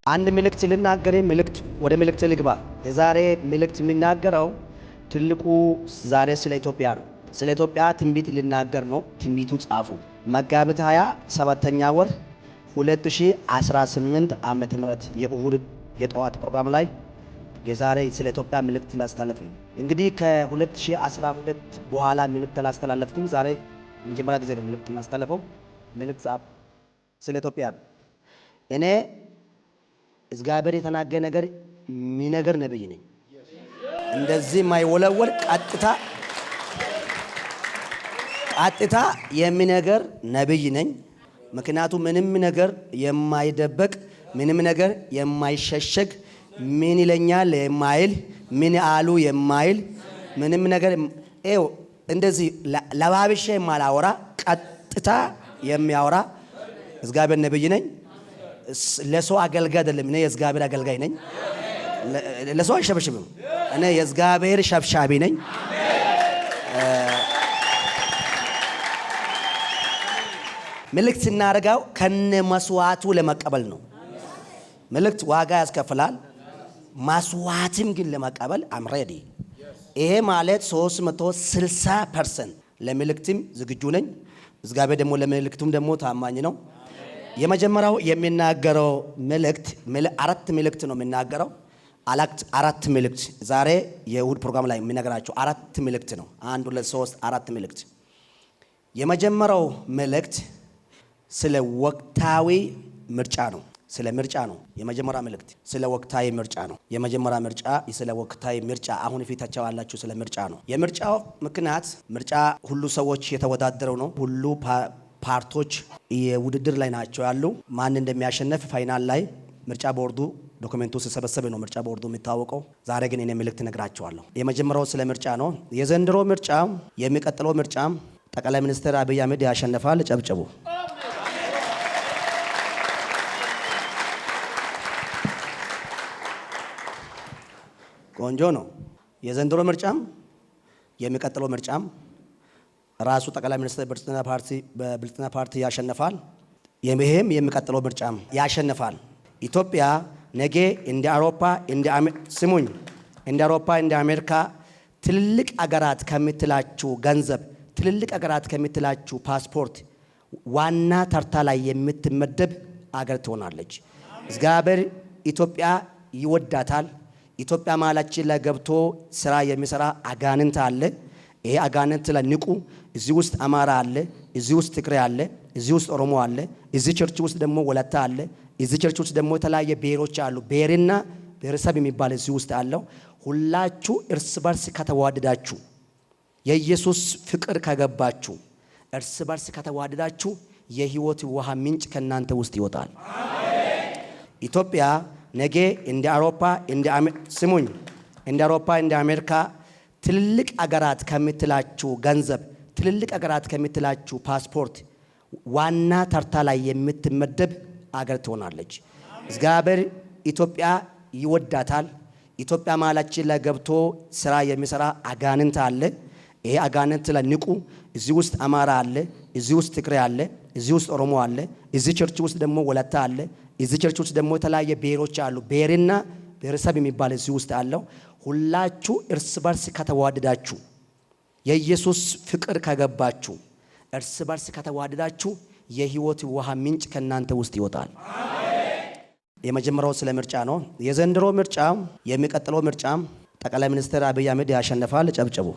አንድ መልእክት ልናገር መልእክት ወደ መልእክት ልግባ። የዛሬ መልእክት የሚናገረው ትልቁ ዛሬ ስለ ኢትዮጵያ ነው። ስለ ኢትዮጵያ ትንቢት ልናገር ነው። ትንቢቱ ጻፉ። መጋቢት 27ኛ ወር 2018 ዓመተ ምህረት የእሁድ የጠዋት ፕሮግራም ላይ የዛሬ ስለ ኢትዮጵያ መልእክት ላስተላልፍ ነው። እንግዲህ ከ2012 በኋላ መልእክት ላስተላልፍኩኝ ዛሬ መጀመሪያ ጊዜ ነው መልእክት ላስተላልፈው። መልእክት ጻፉ ስለ ኢትዮጵያ እኔ እግዚአብሔር የተናገረ ነገር የሚነገር ነብይ ነኝ። እንደዚህ ማይወለወል ቀጥታ የሚነገር ነብይ ነኝ። ምክንያቱም ምንም ነገር የማይደበቅ ምንም ነገር የማይሸሸግ ምን ይለኛል የማይል ምን አሉ የማይል ምንም ነገር እንደዚህ ለባብሼ የማላወራ ቀጥታ የሚያወራ እግዚአብሔር ነብይ ነኝ። ለሰው አገልጋይ አይደለም። እኔ የእግዚአብሔር አገልጋይ ነኝ። ለሰው አይሸበሽብም። እኔ የእግዚአብሔር ሸብሻቢ ነኝ። መልእክት ስናደርገው ከነ መስዋዕቱ ለመቀበል ነው። መልእክት ዋጋ ያስከፍላል። መስዋዕትም ግን ለመቀበል አም ሬዲ። ይሄ ማለት 360% ለመልእክትም ዝግጁ ነኝ። እግዚአብሔር ደግሞ ለመልእክቱም ደግሞ ታማኝ ነው። የመጀመሪያው የሚናገረው መልእክት አራት መልእክት ነው የሚናገረው። አራት መልእክት ዛሬ የእሁድ ፕሮግራም ላይ የሚነግራቸው አራት መልእክት ነው። 1 2 3 4 መልእክት። የመጀመሪያው መልእክት ስለ ወቅታዊ ምርጫ ነው። ስለ ምርጫ ነው የመጀመሪያ መልእክት። ስለ ወቅታዊ ምርጫ ነው የመጀመሪያ ምርጫ። ስለ ወቅታዊ ምርጫ አሁን ፊታቸው ያላችሁ ስለ ምርጫ ነው። የምርጫው ምክንያት ምርጫ ሁሉ ሰዎች የተወዳደረው ነው። ሁሉ ፓርቶች የውድድር ላይ ናቸው ያሉ። ማን እንደሚያሸንፍ ፋይናል ላይ ምርጫ ቦርዱ ዶክመንቱ ሲሰበሰብ ነው ምርጫ ቦርዱ የሚታወቀው። ዛሬ ግን እኔ መልእክት ነግራቸዋለሁ። የመጀመሪያው ስለ ምርጫ ነው። የዘንድሮ ምርጫ የሚቀጥለው ምርጫ ጠቅላይ ሚኒስትር አብይ አህመድ ያሸንፋል። ጨብጨቡ። ቆንጆ ነው። የዘንድሮ ምርጫም የሚቀጥለው ምርጫም ራሱ ጠቅላይ ሚኒስትር በብልጽግና ፓርቲ ያሸንፋል። ይሄም የሚቀጥለው ምርጫም ያሸንፋል። ኢትዮጵያ ነገ እንደ አውሮፓ እንደ አውሮፓ እንደ አሜሪካ ትልልቅ አገራት ከምትላችሁ ገንዘብ ትልልቅ አገራት ከምትላችሁ ፓስፖርት ዋና ተርታ ላይ የምትመደብ አገር ትሆናለች። እግዚአብሔር ኢትዮጵያ ይወዳታል። ኢትዮጵያ ማላችን ላይ ገብቶ ስራ የሚሰራ አጋንንት አለ። ይሄ አጋንንት ለንቁ። እዚህ ውስጥ አማራ አለ፣ እዚህ ውስጥ ትግሬ አለ፣ እዚህ ውስጥ ኦሮሞ አለ፣ እዚህ ቸርች ውስጥ ደግሞ ወላይታ አለ፣ እዚህ ቸርች ውስጥ ደግሞ የተለያየ ብሔሮች አሉ። ብሔርና ብሔረሰብ የሚባል እዚህ ውስጥ አለው። ሁላችሁ እርስ በርስ ከተዋደዳችሁ የኢየሱስ ፍቅር ከገባችሁ እርስ በርስ ከተዋደዳችሁ የህይወት ውሃ ምንጭ ከናንተ ውስጥ ይወጣል። ኢትዮጵያ ነገ እንደ አውሮፓ እንደ አውሮፓ እንደ አሜሪካ ትልልቅ አገራት ከምትላችሁ ገንዘብ ትልልቅ አገራት ከምትላችሁ ፓስፖርት ዋና ተርታ ላይ የምትመደብ አገር ትሆናለች። እግዚአብሔር ኢትዮጵያ ይወዳታል። ኢትዮጵያ ማላችን ላይ ገብቶ ስራ የሚሰራ አጋንንት አለ። ይሄ አጋንንት ለንቁ። እዚህ ውስጥ አማራ አለ፣ እዚህ ውስጥ ትግሬ አለ፣ እዚህ ውስጥ ኦሮሞ አለ፣ እዚህ ቸርች ውስጥ ደግሞ ወላይታ አለ፣ እዚህ ቸርች ውስጥ ደግሞ የተለያየ ብሔሮች አሉ። ብሔርና ብሔረሰብ የሚባል እዚህ ውስጥ አለው። ሁላችሁ እርስ በርስ ከተዋደዳችሁ የኢየሱስ ፍቅር ከገባችሁ እርስ በርስ ከተዋደዳችሁ የህይወት ውሃ ምንጭ ከናንተ ውስጥ ይወጣል። የመጀመሪያው ስለ ምርጫ ነው። የዘንድሮ ምርጫ የሚቀጥለው ምርጫ ጠቅላይ ሚኒስትር አብይ አህመድ ያሸንፋል። ጨብጨቡ።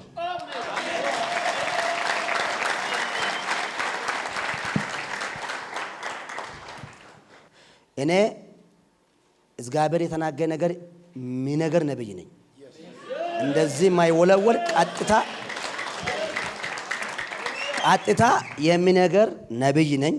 እኔ እግዚአብሔር የተናገረ ነገር የሚነገር ነብይ ነኝ። እንደዚህ ማይወለወል ቀጥታ የሚነገር ነብይ ነኝ።